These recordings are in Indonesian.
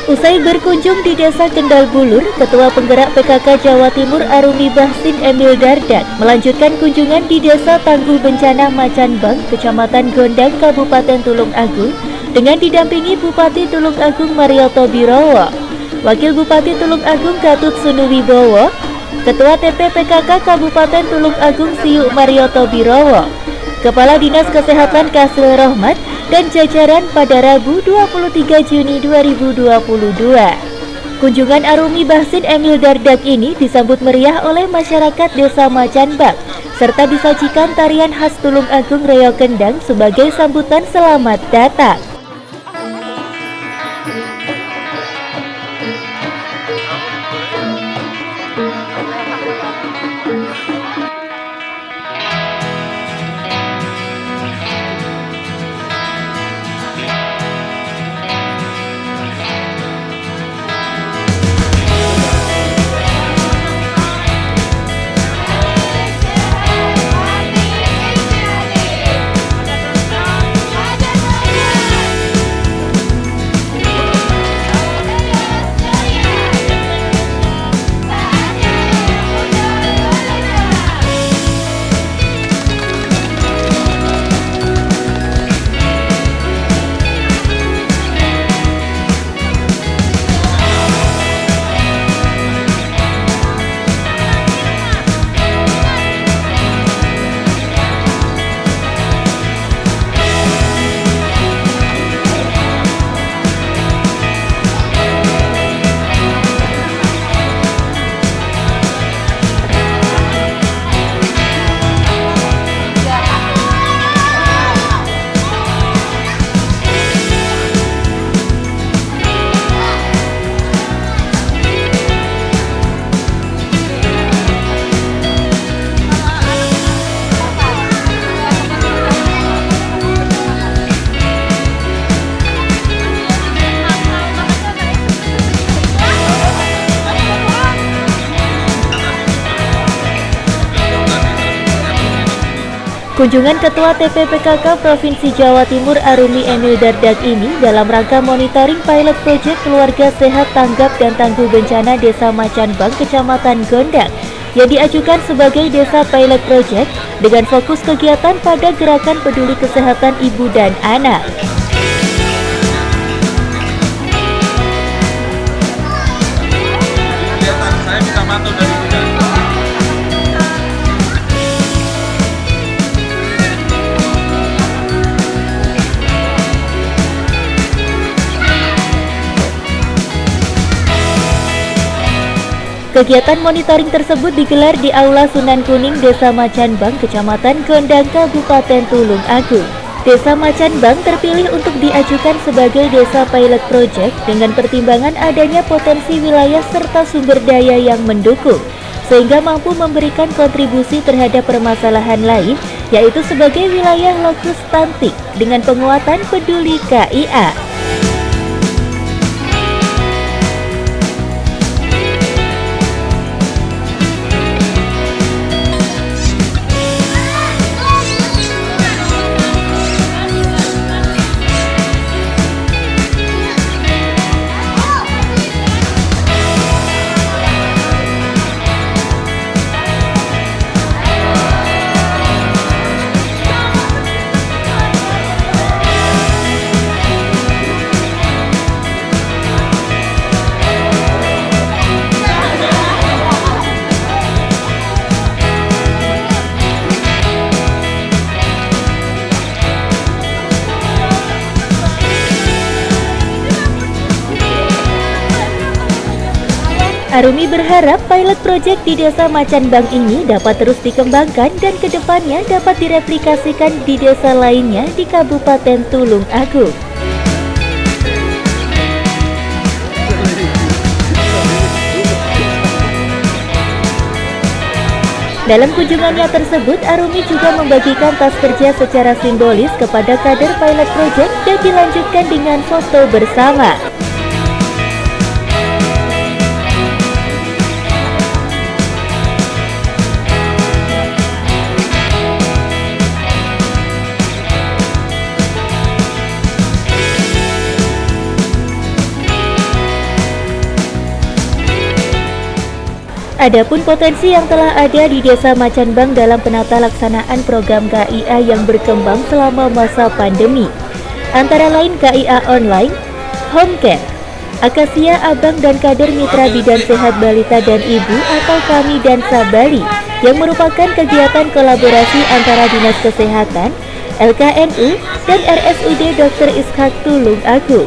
Usai berkunjung di Desa Kendal Bulur, Ketua Penggerak PKK Jawa Timur Arumi Bahsin Emil Dardak melanjutkan kunjungan di Desa Tangguh Bencana Macanbang, Kecamatan Gondang, Kabupaten Tulung Agung dengan didampingi Bupati Tulung Agung Marioto Birowo, Wakil Bupati Tulung Agung Gatut Sunuwibowo, Ketua TP PKK Kabupaten Tulung Agung Siu Marioto Birowo, Kepala Dinas Kesehatan Kasil Rohmat, dan jajaran pada Rabu 23 Juni 2022. Kunjungan Arumi Bahsin Emil Dardak ini disambut meriah oleh masyarakat Desa Macanbang, serta disajikan tarian khas Tulung Agung Reo Kendang sebagai sambutan selamat datang. Kunjungan Ketua TP PKK Provinsi Jawa Timur Arumi Emil Dardak ini dalam rangka monitoring pilot project Keluarga Sehat Tanggap dan Tangguh Bencana Desa Macanbang, Kecamatan Gondang, yang diajukan sebagai desa pilot project dengan fokus kegiatan pada gerakan peduli kesehatan ibu dan anak. Kegiatan monitoring tersebut digelar di Aula Sunan Kuning, Desa Macanbang, Kecamatan Gondang, Kabupaten Tulung Agung. Desa Macanbang terpilih untuk diajukan sebagai desa pilot project dengan pertimbangan adanya potensi wilayah serta sumber daya yang mendukung, sehingga mampu memberikan kontribusi terhadap permasalahan lain, yaitu sebagai wilayah lokus stunting dengan penguatan peduli KIA. Arumi berharap pilot project di Desa Macanbang ini dapat terus dikembangkan dan kedepannya dapat direplikasikan di desa lainnya di Kabupaten Tulung Agung. Dalam kunjungannya tersebut, Arumi juga membagikan tas kerja secara simbolis kepada kader pilot project dan dilanjutkan dengan foto bersama. Adapun potensi yang telah ada di Desa Macanbang dalam penata laksanaan program KIA yang berkembang selama masa pandemi, antara lain KIA Online, Home Care, Akasia Abang dan kader Mitra Bidan Sehat Balita dan Ibu atau Kami Dansa Bali, yang merupakan kegiatan kolaborasi antara Dinas Kesehatan, LKNU, dan RSUD Dr. Ishak Tulung Agung.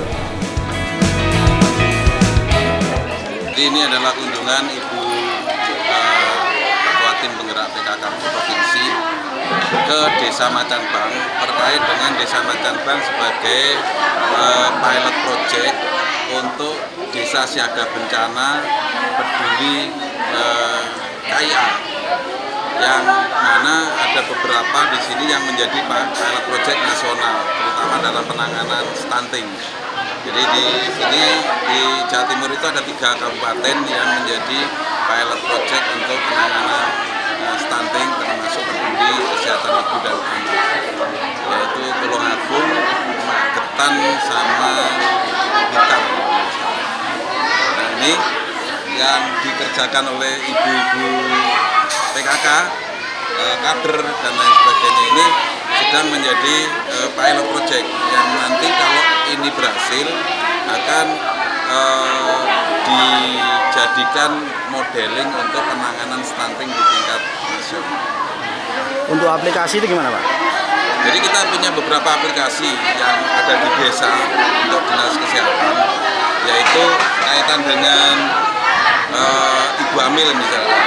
Ini adalah kunjungan Ibu Ketua Tim Penggerak PKK Provinsi ke Desa Macanbang terkait dengan Desa Macanbang sebagai pilot project untuk Desa Siaga Bencana Peduli KIA, yang mana ada beberapa di sini yang menjadi pilot project nasional, terutama dalam penanganan stunting. Jadi di sini di Jawa Timur itu ada 3 kabupaten yang menjadi pilot project untuk penanganan stunting, termasuk peduli kesehatan ibu dan anak, yaitu Tulungagung, Magetan, sama Blitar. Nah, ini yang dikerjakan oleh ibu-ibu PKK, kader dan lain sebagainya ini sedang menjadi pilot project yang nanti kalau ini berhasil akan dijadikan modeling untuk penanganan stunting di tingkat nasional. Untuk aplikasi itu gimana, Pak? Jadi kita punya beberapa aplikasi yang ada di desa untuk dinas kesehatan, yaitu kaitan dengan ibu hamil misalnya.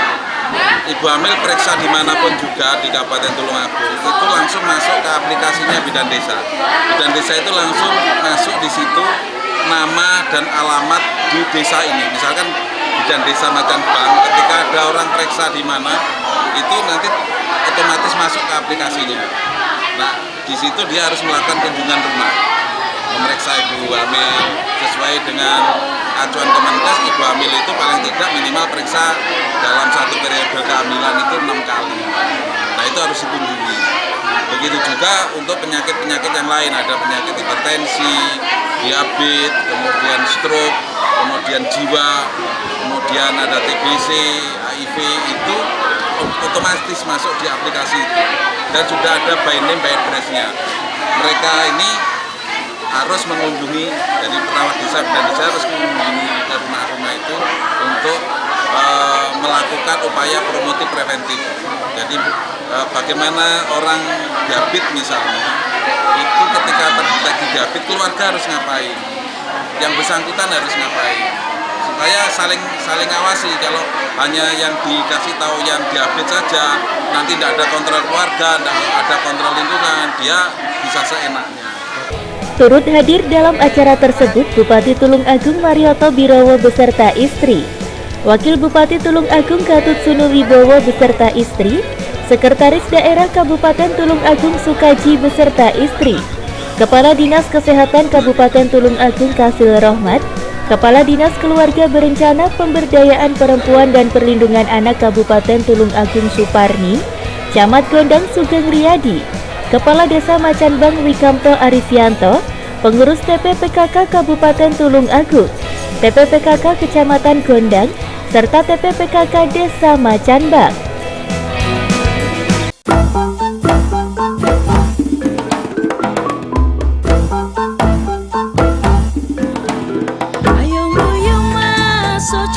Ibu hamil periksa dimanapun juga di Kabupaten Tulungagung itu langsung masuk ke aplikasinya Bidan Desa. Bidan Desa itu langsung masuk di situ nama dan alamat di desa ini. Misalkan Bidan Desa Macanbang, ketika ada orang periksa di mana itu nanti otomatis masuk ke aplikasinya. Nah, di situ dia harus melakukan kunjungan rumah, memeriksa ibu hamil sesuai dengan acuan Kemenkes. Ibu hamil itu paling tidak minimal periksa dalam satu periode kehamilan itu 6 kali. Nah, itu harus dikunjungi. Begitu juga untuk penyakit-penyakit yang lain, ada penyakit hipertensi, diabetes, kemudian stroke, kemudian jiwa, kemudian ada TBC, HIV, itu otomatis masuk di aplikasi itu. Dan sudah ada by name by address-nya. Mereka ini harus mengunjungi, dari perawat desa dan desa harus mengunjungi ke rumah-rumah itu untuk melakukan upaya promotif preventif. Jadi bagaimana orang diabetes misalnya, itu ketika terdeteksi diabetes, keluarga harus ngapain, yang bersangkutan harus ngapain, supaya saling awasi. Kalau hanya yang dikasih tahu yang diabetes saja, nanti tidak ada kontrol keluarga, tidak ada kontrol lingkungan, dia bisa seenaknya. Turut hadir dalam acara tersebut Bupati Tulung Agung Marioto Birowo beserta istri, Wakil Bupati Tulung Agung Katut Sunu Wibowo beserta istri, Sekretaris Daerah Kabupaten Tulung Agung Sukaji beserta istri, Kepala Dinas Kesehatan Kabupaten Tulung Agung Kasil Rohmat, Kepala Dinas Keluarga Berencana Pemberdayaan Perempuan dan Perlindungan Anak Kabupaten Tulung Agung Suparni, Camat Gondang Sugeng Riyadi, Kepala Desa Macanbang Wikamto Arifyanto, Pengurus TPPKK Kabupaten Tulung Agung, TPPKK Kecamatan Gondang, serta TPPKK Desa Macanbang. Ayo masuk